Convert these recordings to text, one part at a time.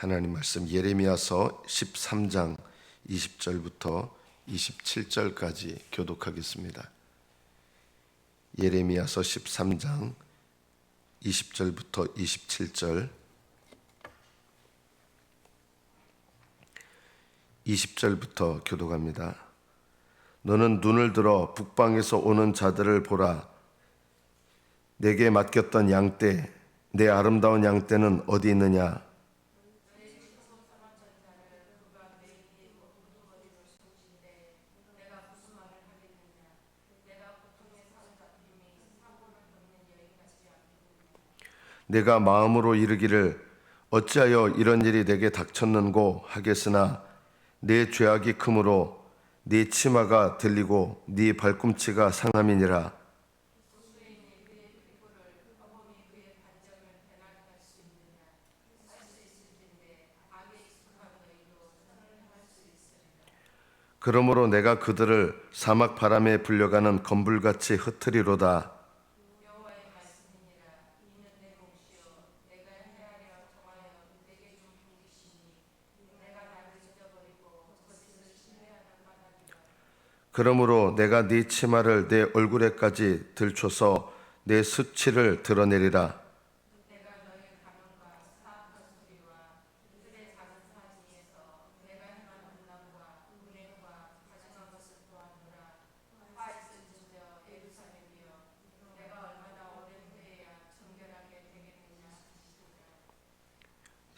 하나님 말씀 예레미야서 13장 20절부터 27절까지 교독하겠습니다. 예레미야서 13장 20절부터 27절 20절부터 교독합니다. 너는 눈을 들어 북방에서 오는 자들을 보라. 내게 맡겼던 양떼, 내 아름다운 양떼는 어디 있느냐? 내가 마음으로 이르기를 어찌하여 이런 일이 내게 닥쳤는고 하겠으나 내 죄악이 크므로 네 치마가 들리고 네 발꿈치가 상함이니라. 그러므로 내가 그들을 사막 바람에 불려가는 건불같이 흩으리로다. 그러므로 내가 네 치마를 내 얼굴에까지 들춰서 내 수치를 드러내리라.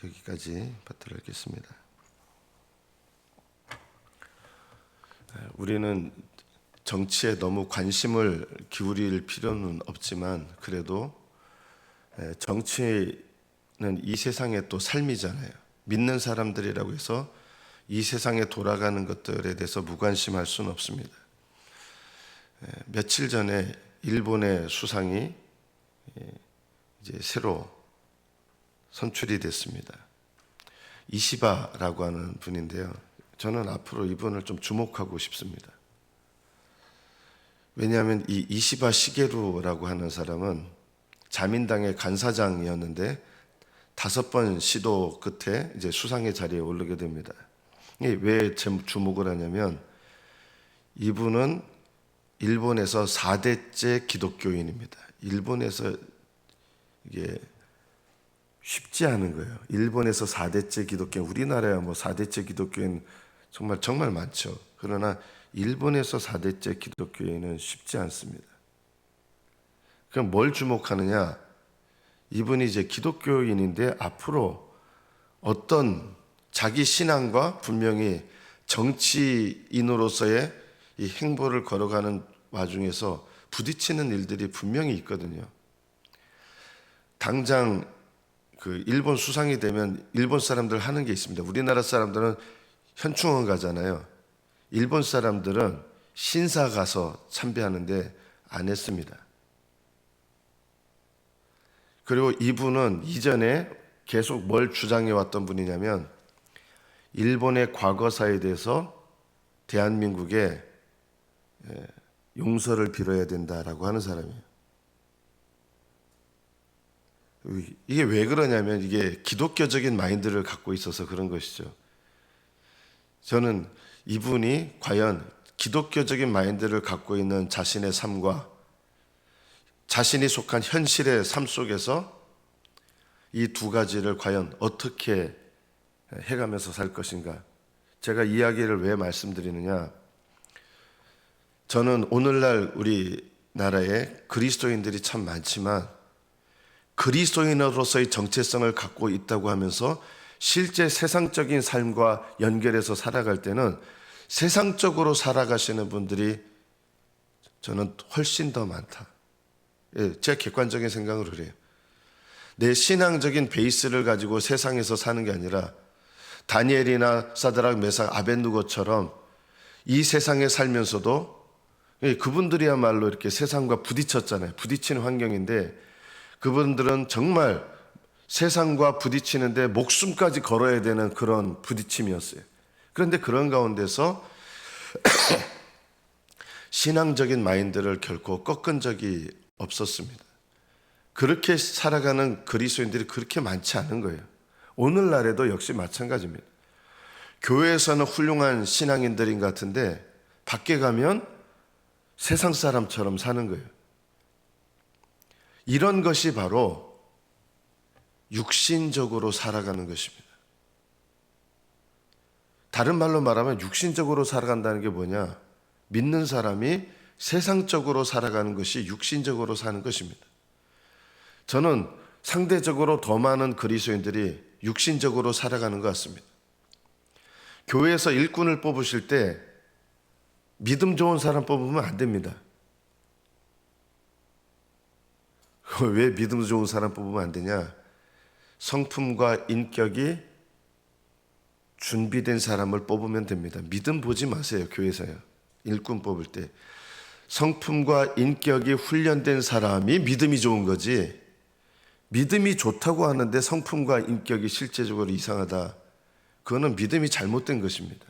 여기까지 받들어 읽겠습니다. 우리는 정치에 너무 관심을 기울일 필요는 없지만 그래도 정치는 이 세상의 또 삶이잖아요. 믿는 사람들이라고 해서 이 세상에 돌아가는 것들에 대해서 무관심할 수는 없습니다. 며칠 전에 일본의 수상이 이제 새로 선출이 됐습니다. 이시바라고 하는 분인데요. 저는 앞으로 이분을 좀 주목하고 싶습니다. 왜냐하면 이 이시바 시게루라고 하는 사람은 자민당의 간사장이었는데 5번 시도 끝에 이제 수상의 자리에 오르게 됩니다. 왜 주목을 하냐면 이분은 일본에서 4대째 기독교인입니다. 일본에서 이게 쉽지 않은 거예요. 일본에서 4대째 기독교인, 우리나라야 뭐 4대째 기독교인 정말 많죠. 그러나 일본에서 4대째 기독교인은 쉽지 않습니다. 그럼 뭘 주목하느냐? 이분이 이제 기독교인인데 앞으로 어떤 자기 신앙과 분명히 정치인으로서의 이 행보를 걸어가는 와중에서 부딪히는 일들이 분명히 있거든요. 당장 그 일본 수상이 되면 일본 사람들 하는 게 있습니다. 우리나라 사람들은 현충원 가잖아요. 일본 사람들은 신사 가서 참배하는데 안 했습니다. 그리고 이분은 이전에 계속 뭘 주장해 왔던 분이냐면 일본의 과거사에 대해서 대한민국에 용서를 빌어야 된다라고 하는 사람이에요. 이게 왜 그러냐면 이게 기독교적인 마인드를 갖고 있어서 그런 것이죠. 저는 이분이 과연 기독교적인 마인드를 갖고 있는 자신의 삶과 자신이 속한 현실의 삶 속에서 이 두 가지를 과연 어떻게 해가면서 살 것인가. 제가 이야기를 왜 말씀드리느냐. 저는 오늘날 우리나라에 그리스도인들이 참 많지만 그리스도인으로서의 정체성을 갖고 있다고 하면서 실제 세상적인 삶과 연결해서 살아갈 때는 세상적으로 살아가시는 분들이 저는 훨씬 더 많다. 제 객관적인 생각을 그래요. 내 신앙적인 베이스를 가지고 세상에서 사는 게 아니라 다니엘이나 사드락, 메삭, 아벳느고처럼 이 세상에 살면서도 그분들이야말로 이렇게 세상과 부딪혔잖아요. 부딪히는 환경인데 그분들은 정말 세상과 부딪히는데 목숨까지 걸어야 되는 그런 부딪힘이었어요. 그런데 그런 가운데서 신앙적인 마인드를 결코 꺾은 적이 없었습니다. 그렇게 살아가는 그리스도인들이 그렇게 많지 않은 거예요. 오늘날에도 역시 마찬가지입니다. 교회에서는 훌륭한 신앙인들인 것 같은데 밖에 가면 세상 사람처럼 사는 거예요. 이런 것이 바로 육신적으로 살아가는 것입니다. 다른 말로 말하면 육신적으로 살아간다는 게 뭐냐? 믿는 사람이 세상적으로 살아가는 것이 육신적으로 사는 것입니다. 저는 상대적으로 더 많은 그리스도인들이 육신적으로 살아가는 것 같습니다. 교회에서 일꾼을 뽑으실 때 믿음 좋은 사람 뽑으면 안 됩니다. 왜 믿음 좋은 사람 뽑으면 안 되냐? 성품과 인격이 준비된 사람을 뽑으면 됩니다. 믿음 보지 마세요. 교회에서요. 일꾼 뽑을 때. 성품과 인격이 훈련된 사람이 믿음이 좋은 거지, 믿음이 좋다고 하는데 성품과 인격이 실제적으로 이상하다, 그거는 믿음이 잘못된 것입니다.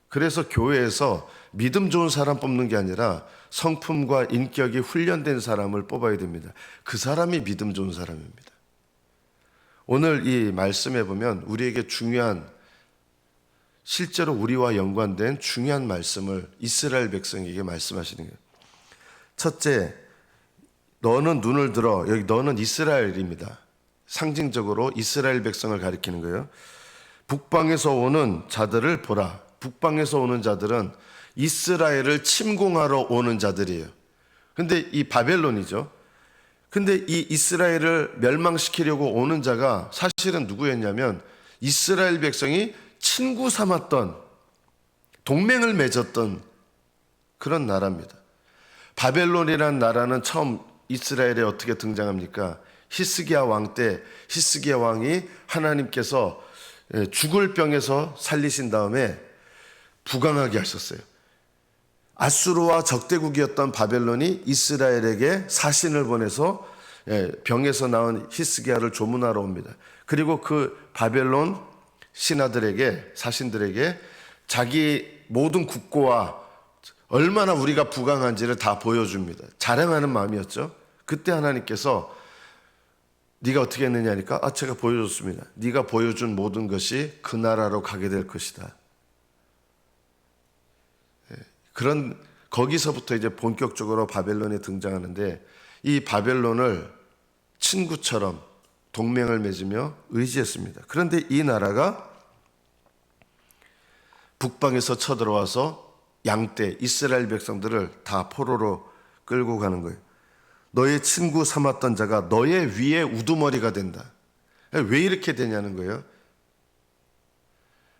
그래서 교회에서 믿음 좋은 사람 뽑는 게 아니라 성품과 인격이 훈련된 사람을 뽑아야 됩니다. 그 사람이 믿음 좋은 사람입니다. 오늘 이 말씀에 보면 우리에게 중요한, 실제로 우리와 연관된 중요한 말씀을 이스라엘 백성에게 말씀하시는 거예요. 첫째, 너는 눈을 들어. 여기 너는 이스라엘입니다. 상징적으로 이스라엘 백성을 가리키는 거예요. 북방에서 오는 자들을 보라. 북방에서 오는 자들은 이스라엘을 침공하러 오는 자들이에요. 근데 이 바벨론이죠. 근데 이 이스라엘을 멸망시키려고 오는 자가 사실은 누구였냐면 이스라엘 백성이 친구 삼았던, 동맹을 맺었던 그런 나라입니다. 바벨론이라는 나라는 처음 이스라엘에 어떻게 등장합니까? 히스기야 왕 때 히스기야 왕이 하나님께서 죽을 병에서 살리신 다음에 부강하게 하셨어요. 아수르와 적대국이었던 바벨론이 이스라엘에게 사신을 보내서 병에서 나온 히스기야를 조문하러 옵니다. 그리고 그 바벨론 신하들에게, 사신들에게 자기 모든 국고와 얼마나 우리가 부강한지를 다 보여줍니다. 자랑하는 마음이었죠. 그때 하나님께서 네가 어떻게 했느냐니까, 제가 보여줬습니다. 네가 보여준 모든 것이 그 나라로 가게 될 것이다. 그런, 거기서부터 이제 본격적으로 바벨론이 등장하는데, 이 바벨론을 친구처럼 동맹을 맺으며 의지했습니다. 그런데 이 나라가 북방에서 쳐들어와서 양떼 이스라엘 백성들을 다 포로로 끌고 가는 거예요. 너의 친구 삼았던 자가 너의 위에 우두머리가 된다. 왜 이렇게 되냐는 거예요.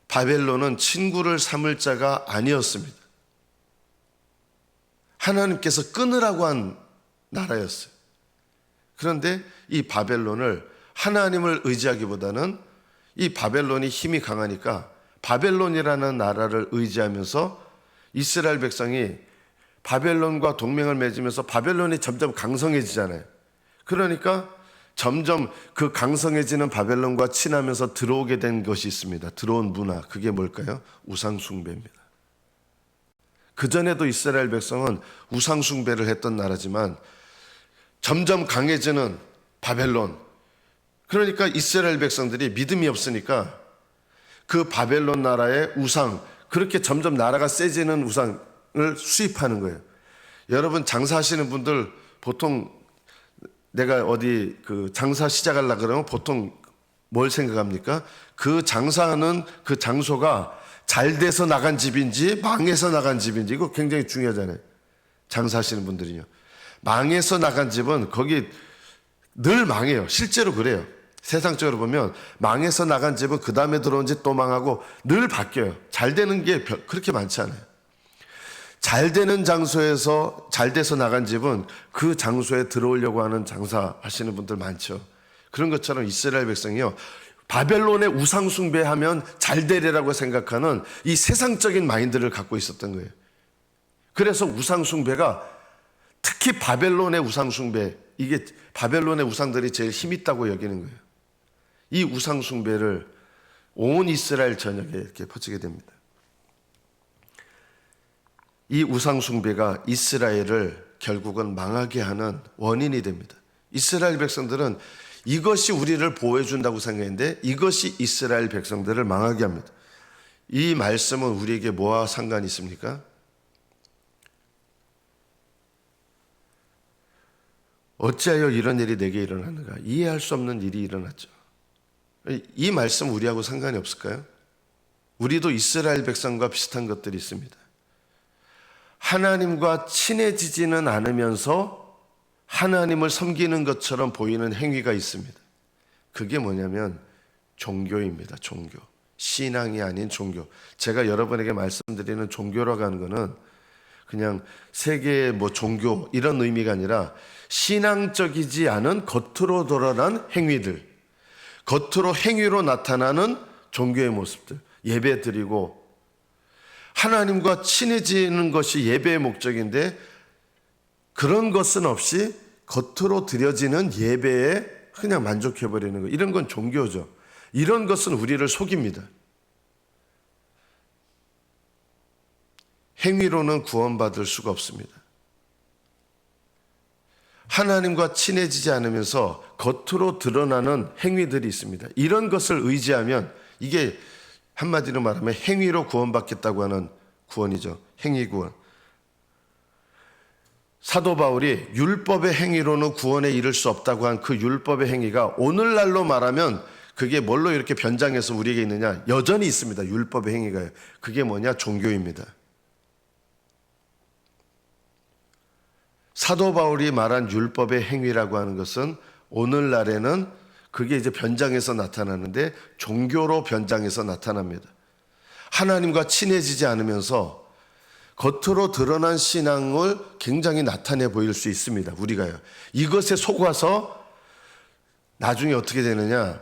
바벨론은 친구를 삼을 자가 아니었습니다. 하나님께서 끊으라고 한 나라였어요. 그런데 이 바벨론을, 하나님을 의지하기보다는 이 바벨론이 힘이 강하니까 바벨론이라는 나라를 의지하면서 이스라엘 백성이 바벨론과 동맹을 맺으면서 바벨론이 점점 강성해지잖아요. 그러니까 점점 그 강성해지는 바벨론과 친하면서 들어오게 된 것이 있습니다. 들어온 문화, 그게 뭘까요? 우상숭배입니다. 그전에도 이스라엘 백성은 우상숭배를 했던 나라지만 점점 강해지는 바벨론, 그러니까 이스라엘 백성들이 믿음이 없으니까 그 바벨론 나라의 우상, 그렇게 점점 나라가 세지는 우상을 수입하는 거예요. 여러분 장사하시는 분들 보통, 내가 어디 그 장사 시작하려고 그러면 보통 뭘 생각합니까? 그 장사하는 그 장소가 잘 돼서 나간 집인지 망해서 나간 집인지, 이거 굉장히 중요하잖아요. 장사하시는 분들이요. 망해서 나간 집은 거기 늘 망해요. 실제로 그래요. 세상적으로 보면 망해서 나간 집은 그 다음에 들어온 집 또 망하고 늘 바뀌어요. 잘 되는 게 그렇게 많지 않아요. 잘 되는 장소에서 잘 돼서 나간 집은 그 장소에 들어오려고 하는 장사하시는 분들 많죠. 그런 것처럼 이스라엘 백성이요, 바벨론의 우상숭배하면 잘 되리라고 생각하는 이 세상적인 마인드를 갖고 있었던 거예요. 그래서 우상숭배가, 특히 바벨론의 우상숭배, 이게 바벨론의 우상들이 제일 힘있다고 여기는 거예요. 이 우상숭배를 온 이스라엘 전역에 이렇게 퍼지게 됩니다. 이 우상숭배가 이스라엘을 결국은 망하게 하는 원인이 됩니다. 이스라엘 백성들은 이것이 우리를 보호해 준다고 생각했는데 이것이 이스라엘 백성들을 망하게 합니다. 이 말씀은 우리에게 뭐와 상관이 있습니까? 어찌하여 이런 일이 내게 일어나는가? 이해할 수 없는 일이 일어났죠. 이 말씀 우리하고 상관이 없을까요? 우리도 이스라엘 백성과 비슷한 것들이 있습니다. 하나님과 친해지지는 않으면서 하나님을 섬기는 것처럼 보이는 행위가 있습니다. 그게 뭐냐면 종교입니다. 종교. 신앙이 아닌 종교. 제가 여러분에게 말씀드리는 종교라고 하는 거는 그냥 세계의 종교 이런 의미가 아니라 신앙적이지 않은 겉으로 드러난 행위들, 겉으로 행위로 나타나는 종교의 모습들, 예배 드리고 하나님과 친해지는 것이 예배의 목적인데 그런 것은 없이 겉으로 드려지는 예배에 그냥 만족해버리는 거, 이런 건 종교죠. 이런 것은 우리를 속입니다. 행위로는 구원받을 수가 없습니다. 하나님과 친해지지 않으면서 겉으로 드러나는 행위들이 있습니다. 이런 것을 의지하면 이게 한마디로 말하면 행위로 구원받겠다고 하는 구원이죠. 행위 구원. 사도 바울이 율법의 행위로는 구원에 이를 수 없다고 한 그 율법의 행위가 오늘날로 말하면 그게 뭘로 이렇게 변장해서 우리에게 있느냐? 여전히 있습니다. 율법의 행위가요. 그게 뭐냐? 종교입니다. 사도 바울이 말한 율법의 행위라고 하는 것은 오늘날에는 그게 이제 변장해서 나타나는데 종교로 변장해서 나타납니다. 하나님과 친해지지 않으면서 겉으로 드러난 신앙을 굉장히 나타내 보일 수 있습니다. 우리가요. 이것에 속아서 나중에 어떻게 되느냐?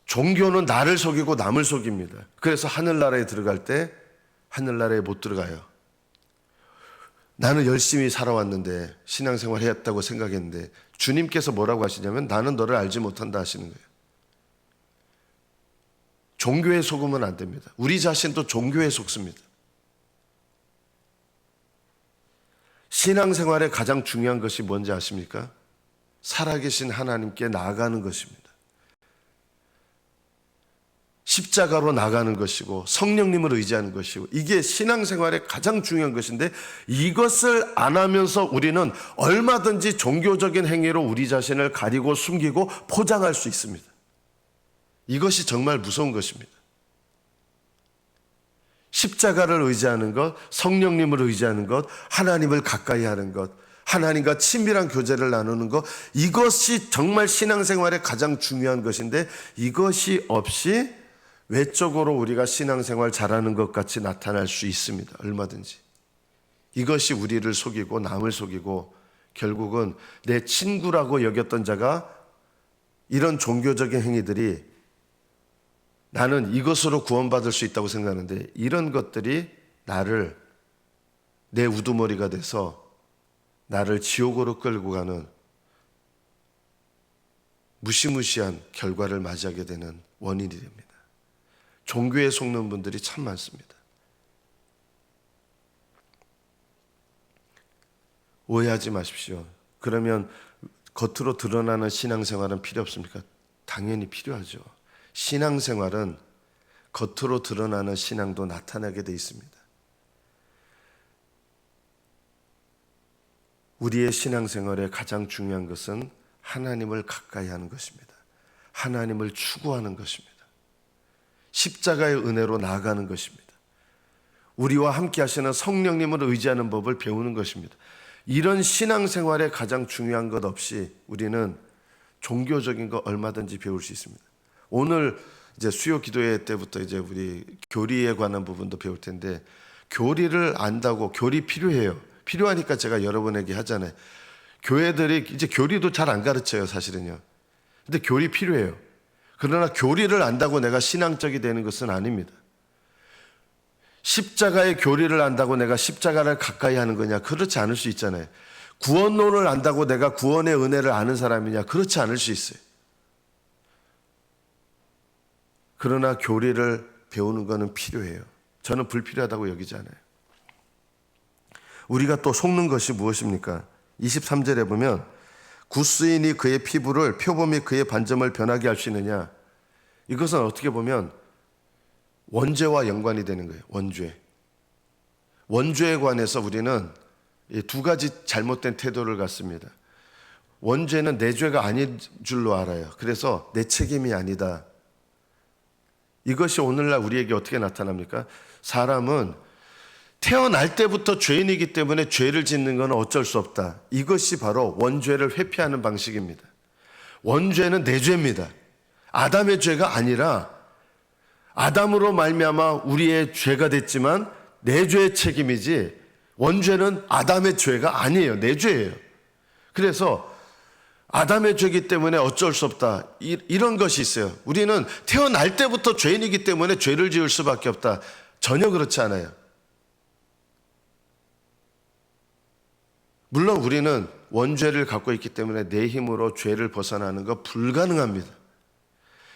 종교는 나를 속이고 남을 속입니다. 그래서 하늘나라에 들어갈 때 하늘나라에 못 들어가요. 나는 열심히 살아왔는데 신앙생활 해왔다고 생각했는데 주님께서 뭐라고 하시냐면 나는 너를 알지 못한다 하시는 거예요. 종교에 속으면 안 됩니다. 우리 자신도 종교에 속습니다. 신앙생활의 가장 중요한 것이 뭔지 아십니까? 살아계신 하나님께 나아가는 것입니다. 십자가로 나가는 것이고 성령님을 의지하는 것이고 이게 신앙생활의 가장 중요한 것인데 이것을 안 하면서 우리는 얼마든지 종교적인 행위로 우리 자신을 가리고 숨기고 포장할 수 있습니다. 이것이 정말 무서운 것입니다. 십자가를 의지하는 것, 성령님을 의지하는 것, 하나님을 가까이 하는 것, 하나님과 친밀한 교제를 나누는 것, 이것이 정말 신앙생활의 가장 중요한 것인데 이것이 없이 외적으로 우리가 신앙생활 잘하는 것 같이 나타날 수 있습니다. 얼마든지. 이것이 우리를 속이고 남을 속이고 결국은 내 친구라고 여겼던 자가 이런 종교적인 행위들이 나는 이것으로 구원받을 수 있다고 생각하는데 이런 것들이 나를 내 우두머리가 돼서 나를 지옥으로 끌고 가는 무시무시한 결과를 맞이하게 되는 원인이 됩니다. 종교에 속는 분들이 참 많습니다. 오해하지 마십시오. 그러면 겉으로 드러나는 신앙생활은 필요 없습니까? 당연히 필요하죠. 신앙생활은 겉으로 드러나는 신앙도 나타나게 돼 있습니다. 우리의 신앙생활의 가장 중요한 것은 하나님을 가까이 하는 것입니다. 하나님을 추구하는 것입니다. 십자가의 은혜로 나아가는 것입니다. 우리와 함께 하시는 성령님을 의지하는 법을 배우는 것입니다. 이런 신앙생활의 가장 중요한 것 없이 우리는 종교적인 거 얼마든지 배울 수 있습니다. 오늘 이제 수요 기도회 때부터 이제 우리 교리에 관한 부분도 배울 텐데 교리를 안다고 교리 필요해요. 필요하니까 제가 여러분에게 하잖아요. 교회들이 이제 교리도 잘 안 가르쳐요, 사실은요. 근데 교리 필요해요. 그러나 교리를 안다고 내가 신앙적이 되는 것은 아닙니다. 십자가의 교리를 안다고 내가 십자가를 가까이 하는 거냐? 그렇지 않을 수 있잖아요. 구원론을 안다고 내가 구원의 은혜를 아는 사람이냐? 그렇지 않을 수 있어요. 그러나 교리를 배우는 것은 필요해요. 저는 불필요하다고 여기지 않아요. 우리가 또 속는 것이 무엇입니까? 23절에 보면 구스인이 그의 피부를, 표범이 그의 반점을 변하게 할 수 있느냐? 이것은 어떻게 보면 원죄와 연관이 되는 거예요. 원죄. 원죄에 관해서 우리는 이 두 가지 잘못된 태도를 갖습니다. 원죄는 내 죄가 아닌 줄로 알아요. 그래서 내 책임이 아니다. 이것이 오늘날 우리에게 어떻게 나타납니까? 사람은 태어날 때부터 죄인이기 때문에 죄를 짓는 건 어쩔 수 없다. 이것이 바로 원죄를 회피하는 방식입니다. 원죄는 내 죄입니다. 아담의 죄가 아니라 아담으로 말미암아 우리의 죄가 됐지만 내 죄의 책임이지, 원죄는 아담의 죄가 아니에요. 내 죄예요. 그래서 아담의 죄이기 때문에 어쩔 수 없다. 이런 것이 있어요. 우리는 태어날 때부터 죄인이기 때문에 죄를 지을 수밖에 없다. 전혀 그렇지 않아요. 물론 우리는 원죄를 갖고 있기 때문에 내 힘으로 죄를 벗어나는 거 불가능합니다.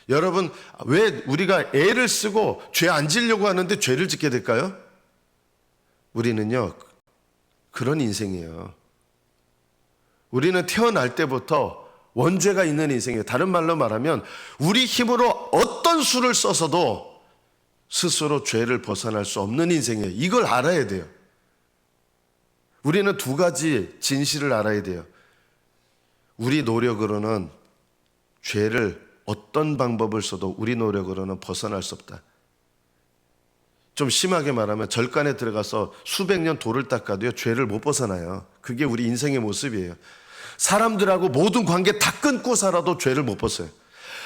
여러분, 왜 우리가 애를 쓰고 죄 안 지려고 하는데 죄를 짓게 될까요? 우리는요, 그런 인생이에요. 우리는 태어날 때부터 원죄가 있는 인생이에요. 다른 말로 말하면 우리 힘으로 어떤 수를 써서도 스스로 죄를 벗어날 수 없는 인생이에요. 이걸 알아야 돼요. 우리는 두 가지 진실을 알아야 돼요. 우리 노력으로는 죄를 어떤 방법을 써도 우리 노력으로는 벗어날 수 없다. 좀 심하게 말하면 절간에 들어가서 수백 년 돌을 닦아도요, 죄를 못 벗어나요. 그게 우리 인생의 모습이에요. 사람들하고 모든 관계 다 끊고 살아도 죄를 못 벗어요.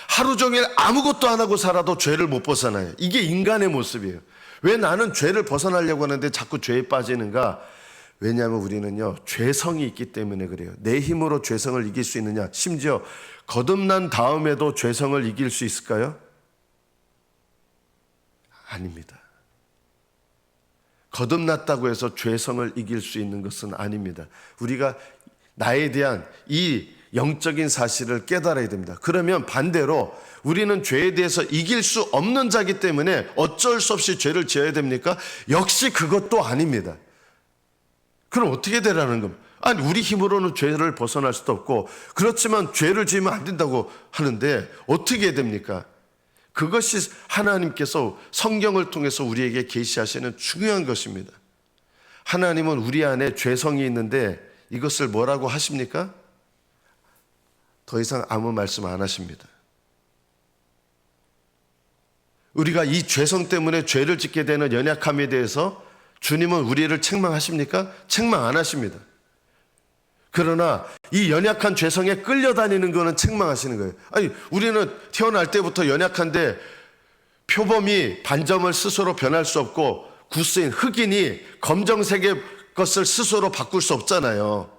하루 종일 아무것도 안 하고 살아도 죄를 못 벗어나요. 이게 인간의 모습이에요. 왜 나는 죄를 벗어나려고 하는데 자꾸 죄에 빠지는가? 왜냐하면 우리는요, 죄성이 있기 때문에 그래요. 내 힘으로 죄성을 이길 수 있느냐? 심지어 거듭난 다음에도 죄성을 이길 수 있을까요? 아닙니다. 거듭났다고 해서 죄성을 이길 수 있는 것은 아닙니다. 우리가 나에 대한 이 영적인 사실을 깨달아야 됩니다. 그러면 반대로 우리는 죄에 대해서 이길 수 없는 자이기 때문에 어쩔 수 없이 죄를 지어야 됩니까? 역시 그것도 아닙니다. 그럼 어떻게 되라는 겁니까? 아니, 우리 힘으로는 죄를 벗어날 수도 없고, 그렇지만 죄를 지으면 안 된다고 하는데 어떻게 해야 됩니까? 그것이 하나님께서 성경을 통해서 우리에게 계시하시는 중요한 것입니다. 하나님은 우리 안에 죄성이 있는데 이것을 뭐라고 하십니까? 더 이상 아무 말씀 안 하십니다. 우리가 이 죄성 때문에 죄를 짓게 되는 연약함에 대해서 주님은 우리를 책망하십니까? 책망 안 하십니다. 그러나 이 연약한 죄성에 끌려다니는 거는 책망하시는 거예요. 아니, 우리는 태어날 때부터 연약한데 표범이 반점을 스스로 변할 수 없고 구스인, 흑인이 검정색의 것을 스스로 바꿀 수 없잖아요.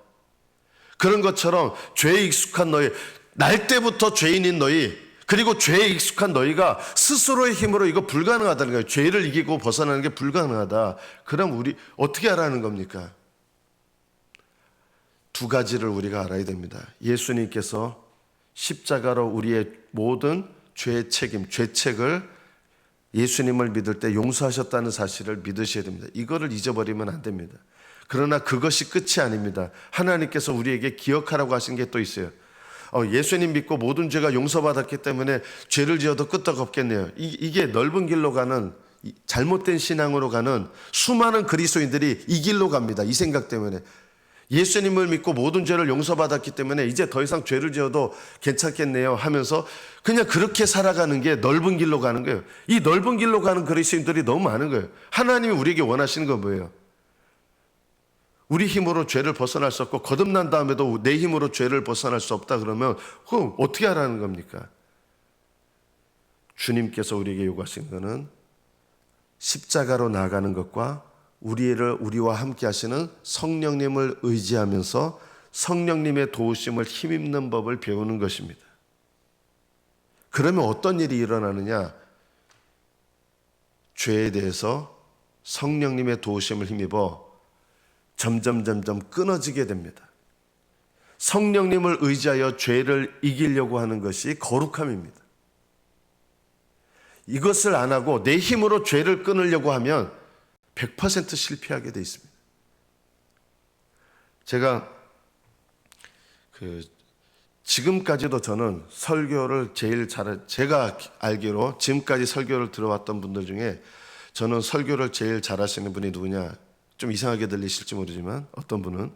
그런 것처럼 죄에 익숙한 너희, 날 때부터 죄인인 너희, 그리고 죄에 익숙한 너희가 스스로의 힘으로 이거 불가능하다는 거예요. 죄를 이기고 벗어나는 게 불가능하다. 그럼 우리 어떻게 하라는 겁니까? 두 가지를 우리가 알아야 됩니다. 예수님께서 십자가로 우리의 모든 죄의 책임, 죄책을 예수님을 믿을 때 용서하셨다는 사실을 믿으셔야 됩니다. 이거를 잊어버리면 안 됩니다. 그러나 그것이 끝이 아닙니다. 하나님께서 우리에게 기억하라고 하신 게 또 있어요. 예수님 믿고 모든 죄가 용서받았기 때문에 죄를 지어도 끄떡없겠네요. 이게 넓은 길로 가는, 잘못된 신앙으로 가는 수많은 그리스도인들이 이 길로 갑니다. 이 생각 때문에. 예수님을 믿고 모든 죄를 용서받았기 때문에 이제 더 이상 죄를 지어도 괜찮겠네요 하면서 그냥 그렇게 살아가는 게 넓은 길로 가는 거예요. 이 넓은 길로 가는 그리스도인들이 너무 많은 거예요. 하나님이 우리에게 원하시는 건 뭐예요? 우리 힘으로 죄를 벗어날 수 없고 거듭난 다음에도 내 힘으로 죄를 벗어날 수 없다 그러면 그럼 어떻게 하라는 겁니까? 주님께서 우리에게 요구하신 것은 십자가로 나아가는 것과 우리와 함께 하시는 성령님을 의지하면서 성령님의 도우심을 힘입는 법을 배우는 것입니다. 그러면 어떤 일이 일어나느냐? 죄에 대해서 성령님의 도우심을 힘입어 점점 끊어지게 됩니다. 성령님을 의지하여 죄를 이기려고 하는 것이 거룩함입니다. 이것을 안 하고 내 힘으로 죄를 끊으려고 하면 100% 실패하게 돼 있습니다. 제가 지금까지도 저는 설교를 제가 알기로 지금까지 설교를 들어왔던 분들 중에 저는 설교를 제일 잘하시는 분이 누구냐? 좀 이상하게 들리실지 모르지만 어떤 분은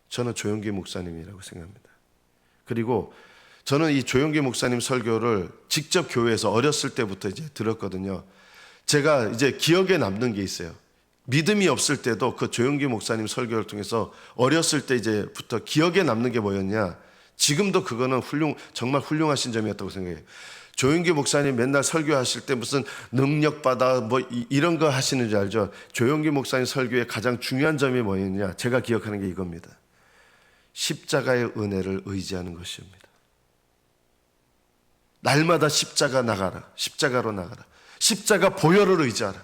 저는 조영기 목사님이라고 생각합니다. 그리고 저는 이 조영기 목사님 설교를 직접 교회에서 어렸을 때부터 이제 들었거든요. 제가 이제 기억에 남는 게 있어요. 믿음이 없을 때도 그 조영기 목사님 설교를 통해서 어렸을 때 이제부터 기억에 남는 게 뭐였냐? 지금도 그거는 정말 훌륭하신 점이었다고 생각해요. 조영기 목사님 맨날 설교하실 때 무슨 능력받아 뭐 이런 거 하시는 줄 알죠? 조영기 목사님 설교의 가장 중요한 점이 뭐였냐? 제가 기억하는 게 이겁니다. 십자가의 은혜를 의지하는 것입니다. 날마다 십자가로 나가라. 십자가 보혈을 의지하라.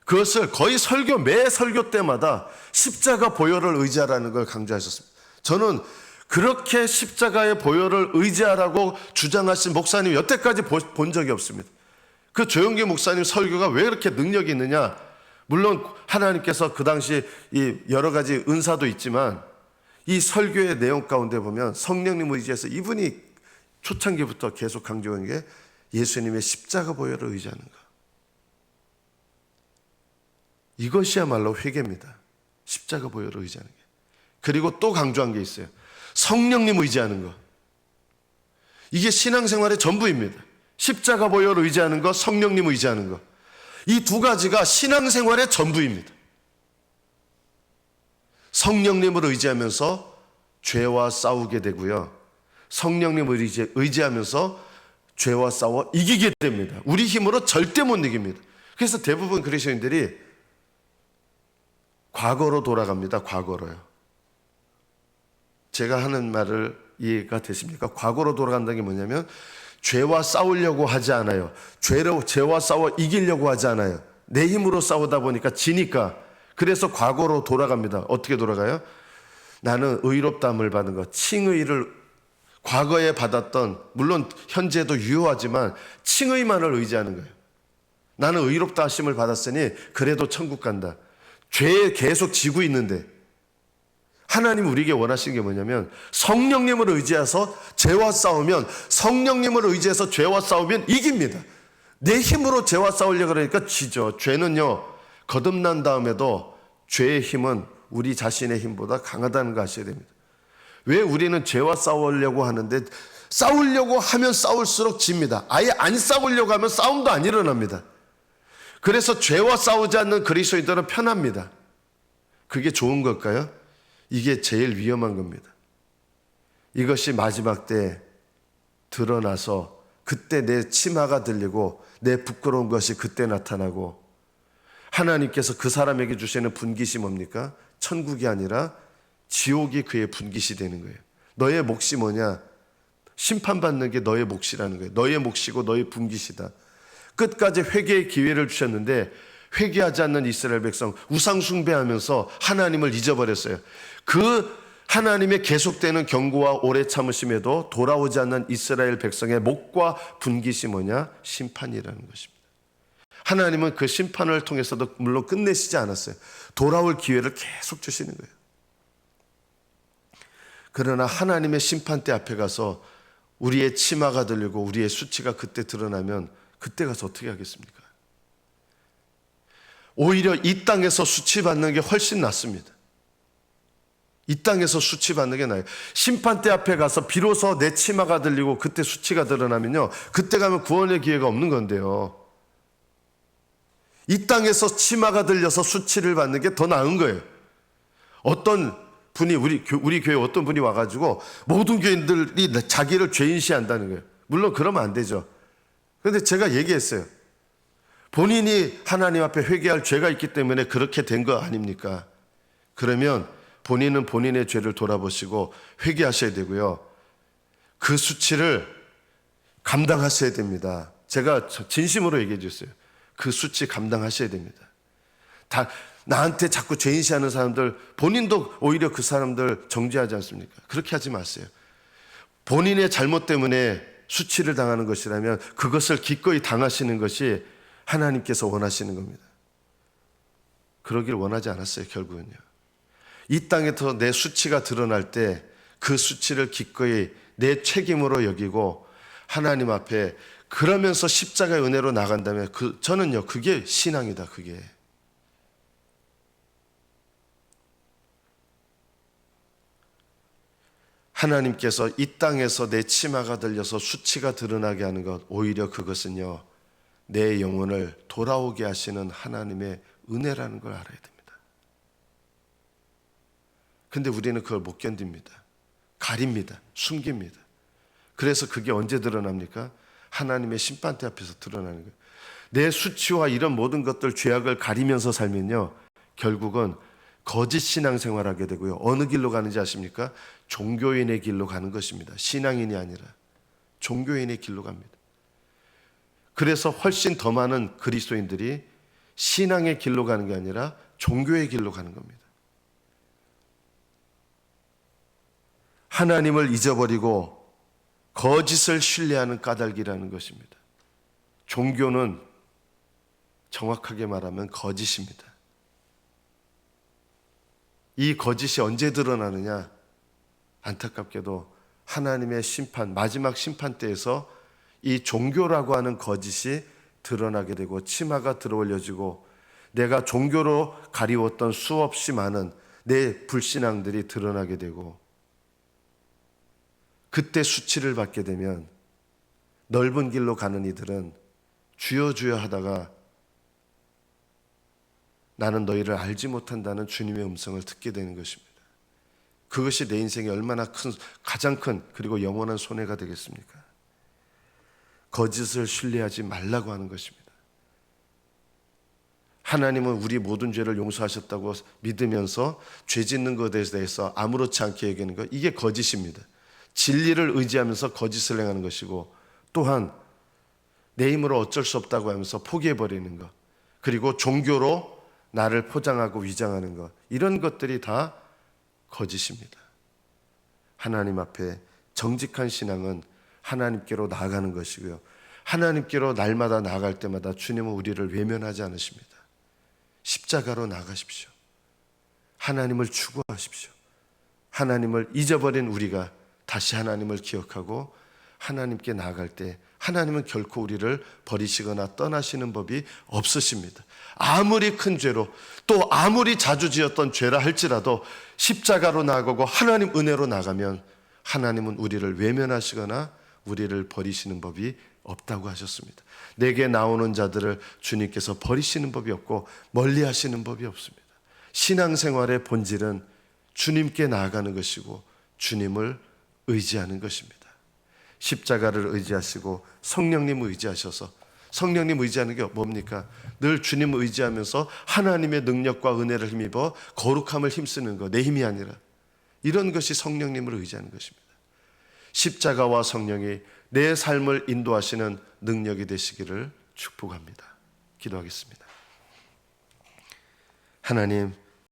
그것을 거의 매 설교 때마다 십자가 보혈을 의지하라는 걸 강조하셨습니다. 저는 그렇게 십자가의 보혈을 의지하라고 주장하신 목사님 여태까지 본 적이 없습니다. 그 조영기 목사님 설교가 왜 그렇게 능력이 있느냐? 물론 하나님께서 그 당시 이 여러 가지 은사도 있지만 이 설교의 내용 가운데 보면 성령님 의지해서 이분이 초창기부터 계속 강조한 게 예수님의 십자가 보혈을 의지하는 것. 이것이야말로 회개입니다. 십자가 보혈을 의지하는 게. 그리고 또 강조한 게 있어요. 성령님 의지하는 것. 이게 신앙생활의 전부입니다. 십자가 보혈을 의지하는 것, 성령님 의지하는 것. 이 두 가지가 신앙생활의 전부입니다. 성령님을 의지하면서 죄와 싸우게 되고요. 성령님을 의지하면서 죄와 싸워 이기게 됩니다. 우리 힘으로 절대 못 이깁니다. 그래서 대부분 그리스도인들이 과거로 돌아갑니다. 과거로요. 제가 하는 말을 이해가 되십니까? 과거로 돌아간다는 게 뭐냐면 죄와 싸우려고 하지 않아요. 죄와 싸워 이기려고 하지 않아요. 내 힘으로 싸우다 보니까 지니까. 그래서 과거로 돌아갑니다. 어떻게 돌아가요? 나는 의롭다함을 받은 것, 칭의를 과거에 받았던, 물론 현재도 유효하지만 칭의만을 의지하는 거예요. 나는 의롭다 하심을 받았으니 그래도 천국 간다. 죄에 계속 지고 있는데 하나님 우리에게 원하시는 게 뭐냐면 성령님을 의지해서 죄와 싸우면, 성령님을 의지해서 죄와 싸우면 이깁니다. 내 힘으로 죄와 싸우려고 그러니까 지죠. 죄는요, 거듭난 다음에도 죄의 힘은 우리 자신의 힘보다 강하다는 거 아셔야 됩니다. 왜 우리는 죄와 싸우려고 하는데 싸우려고 하면 싸울수록 집니다. 아예 안 싸우려고 하면 싸움도 안 일어납니다. 그래서 죄와 싸우지 않는 그리스도인들은 편합니다. 그게 좋은 걸까요? 이게 제일 위험한 겁니다. 이것이 마지막 때 드러나서 그때 내 치마가 들리고 내 부끄러운 것이 그때 나타나고 하나님께서 그 사람에게 주시는 분깃이 뭡니까? 천국이 아니라 지옥이 그의 분깃이 되는 거예요. 너의 몫이 뭐냐? 심판받는 게 너의 몫이라는 거예요. 너의 몫이고 너의 분깃이다. 끝까지 회개의 기회를 주셨는데 회개하지 않는 이스라엘 백성 우상 숭배하면서 하나님을 잊어버렸어요. 그 하나님의 계속되는 경고와 오래 참으심에도 돌아오지 않는 이스라엘 백성의 목과 분깃이 뭐냐? 심판이라는 것입니다. 하나님은 그 심판을 통해서도 물론 끝내시지 않았어요. 돌아올 기회를 계속 주시는 거예요. 그러나 하나님의 심판대 앞에 가서 우리의 치마가 들리고 우리의 수치가 그때 드러나면 그때 가서 어떻게 하겠습니까? 오히려 이 땅에서 수치받는 게 훨씬 낫습니다. 이 땅에서 수치받는 게 나아요. 심판대 앞에 가서 비로소 내 치마가 들리고 그때 수치가 드러나면요, 그때 가면 구원의 기회가 없는 건데요. 이 땅에서 치마가 들려서 수치를 받는 게 더 나은 거예요. 어떤 분이 우리 교회 어떤 분이 와가지고 모든 교인들이 자기를 죄인시한다는 거예요. 물론 그러면 안 되죠. 그런데 제가 얘기했어요. 본인이 하나님 앞에 회개할 죄가 있기 때문에 그렇게 된 거 아닙니까? 그러면 본인은 본인의 죄를 돌아보시고 회개하셔야 되고요. 그 수치를 감당하셔야 됩니다. 제가 진심으로 얘기해 줬어요. 그 수치 감당하셔야 됩니다. 나한테 자꾸 죄인시하는 사람들, 본인도 오히려 그 사람들 정죄하지 않습니까? 그렇게 하지 마세요. 본인의 잘못 때문에 수치를 당하는 것이라면 그것을 기꺼이 당하시는 것이 하나님께서 원하시는 겁니다. 그러길 원하지 않았어요, 결국은요. 이 땅에서 내 수치가 드러날 때 그 수치를 기꺼이 내 책임으로 여기고 하나님 앞에 그러면서 십자가의 은혜로 나간다면 저는요, 그게 신앙이다. 그게. 하나님께서 이 땅에서 내 치마가 들려서 수치가 드러나게 하는 것, 오히려 그것은요, 내 영혼을 돌아오게 하시는 하나님의 은혜라는 걸 알아야 됩니다. 근데 우리는 그걸 못 견딥니다. 가립니다. 숨깁니다. 그래서 그게 언제 드러납니까? 하나님의 심판대 앞에서 드러나는 거예요. 내 수치와 이런 모든 것들, 죄악을 가리면서 살면요, 결국은 거짓 신앙생활하게 되고요. 어느 길로 가는지 아십니까? 종교인의 길로 가는 것입니다. 신앙인이 아니라 종교인의 길로 갑니다. 그래서 훨씬 더 많은 그리스도인들이 신앙의 길로 가는 게 아니라 종교의 길로 가는 겁니다. 하나님을 잊어버리고 거짓을 신뢰하는 까닭이라는 것입니다. 종교는 정확하게 말하면 거짓입니다. 이 거짓이 언제 드러나느냐? 안타깝게도 하나님의 심판, 마지막 심판 때에서 이 종교라고 하는 거짓이 드러나게 되고 치마가 들어올려지고 내가 종교로 가리웠던 수없이 많은 내 불신앙들이 드러나게 되고 그때 수치를 받게 되면 넓은 길로 가는 이들은 주여 주여 하다가 나는 너희를 알지 못한다는 주님의 음성을 듣게 되는 것입니다. 그것이 내 인생에 얼마나 가장 큰 그리고 영원한 손해가 되겠습니까? 거짓을 신뢰하지 말라고 하는 것입니다. 하나님은 우리 모든 죄를 용서하셨다고 믿으면서 죄 짓는 것에 대해서 아무렇지 않게 여기는 것, 이게 거짓입니다. 진리를 의지하면서 거짓을 행하는 것이고, 또한 내 힘으로 어쩔 수 없다고 하면서 포기해버리는 것, 그리고 종교로 나를 포장하고 위장하는 것, 이런 것들이 다 거짓입니다. 하나님 앞에 정직한 신앙은 하나님께로 나아가는 것이고요, 하나님께로 날마다 나아갈 때마다 주님은 우리를 외면하지 않으십니다. 십자가로 나가십시오. 하나님을 추구하십시오. 하나님을 잊어버린 우리가 다시 하나님을 기억하고 하나님께 나아갈 때 하나님은 결코 우리를 버리시거나 떠나시는 법이 없으십니다. 아무리 큰 죄로 또 아무리 자주 지었던 죄라 할지라도 십자가로 나아가고 하나님 은혜로 나가면 하나님은 우리를 외면하시거나 우리를 버리시는 법이 없다고 하셨습니다. 내게 나오는 자들을 주님께서 버리시는 법이 없고 멀리 하시는 법이 없습니다. 신앙생활의 본질은 주님께 나아가는 것이고 주님을 의지하는 것입니다. 십자가를 의지하시고 성령님을 의지하셔서, 성령님 의지하는 게 뭡니까? 늘 주님을 의지하면서 하나님의 능력과 은혜를 힘입어 거룩함을 힘쓰는 것, 내 힘이 아니라, 이런 것이 성령님을 의지하는 것입니다. 십자가와 성령이 내 삶을 인도하시는 능력이 되시기를 축복합니다. 기도하겠습니다. 하나님,